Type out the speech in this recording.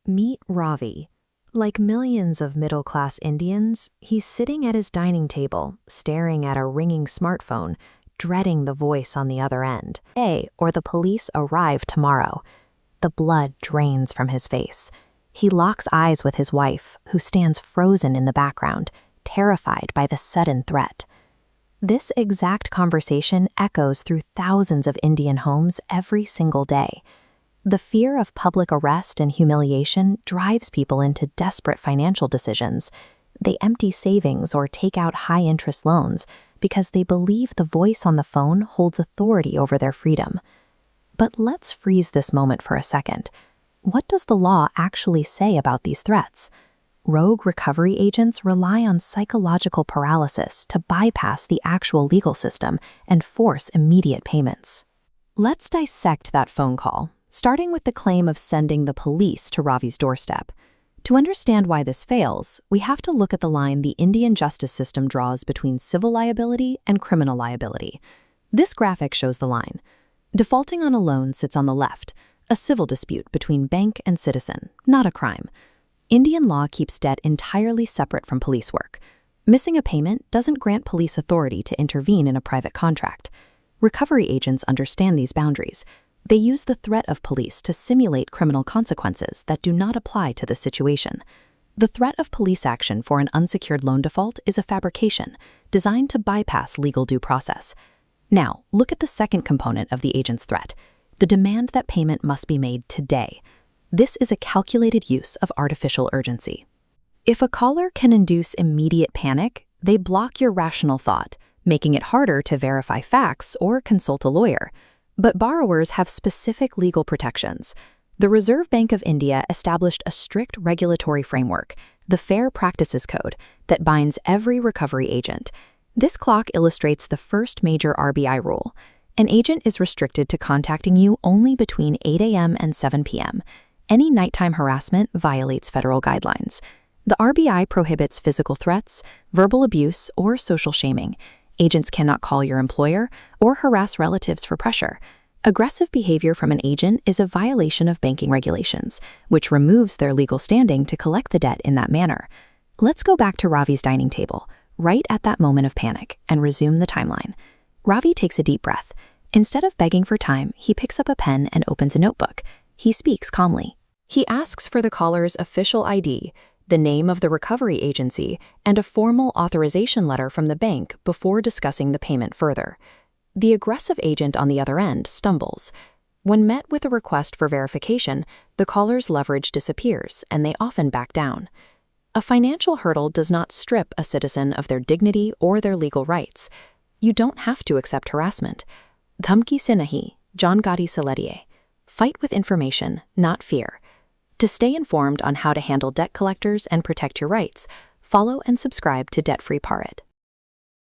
Meet Ravi. Like millions of middle-class Indians, he's sitting at his dining table, staring at a ringing smartphone, dreading the voice on the other end. Or the police arrive tomorrow. The blood drains from his face. He locks eyes with his wife, who stands frozen in the background, terrified by the sudden threat. This exact conversation echoes through thousands of Indian homes every single day. The fear of public arrest and humiliation drives people into desperate financial decisions. They empty savings or take out high-interest loans because they believe the voice on the phone holds authority over their freedom. But let's freeze this moment for a second. What does the law actually say about these threats? Rogue recovery agents rely on psychological paralysis to bypass the actual legal system and force immediate payments. Let's dissect that phone call, starting with the claim of sending the police to Ravi's doorstep. To understand why this fails, we have to look at the line the Indian justice system draws between civil liability and criminal liability. This graphic shows the line. Defaulting on a loan sits on the left, a civil dispute between bank and citizen, not a crime. Indian law keeps debt entirely separate from police work. Missing a payment doesn't grant police authority to intervene in a private contract. Recovery agents understand these boundaries. They use the threat of police to simulate criminal consequences that do not apply to the situation. The threat of police action for an unsecured loan default is a fabrication designed to bypass legal due process. Now, look at the second component of the agent's threat, the demand that payment must be made today. This is a calculated use of artificial urgency. If a caller can induce immediate panic, they block your rational thought, making it harder to verify facts or consult a lawyer. But borrowers have specific legal protections. The Reserve Bank of India established a strict regulatory framework, the Fair Practices Code, that binds every recovery agent. This clock illustrates the first major RBI rule. An agent is restricted to contacting you only between 8 a.m. and 7 p.m. Any nighttime harassment violates federal guidelines. The RBI prohibits physical threats, verbal abuse, or social shaming. Agents cannot call your employer or harass relatives for pressure. Aggressive behavior from an agent is a violation of banking regulations, which removes their legal standing to collect the debt in that manner. Let's go back to Ravi's dining table, right at that moment of panic, and resume the timeline. Ravi takes a deep breath. Instead of begging for time, he picks up a pen and opens a notebook. He speaks calmly. He asks for the caller's official ID, the name of the recovery agency, and a formal authorization letter from the bank before discussing the payment further. The aggressive agent on the other end stumbles. When met with a request for verification, the caller's leverage disappears and they often back down. A financial hurdle does not strip a citizen of their dignity or their legal rights. You don't have to accept harassment. Dhamki se nahi, Jangari se ladiye. Fight with information, not fear. To stay informed on how to handle debt collectors and protect your rights, follow and subscribe to Debt-Free Bharat.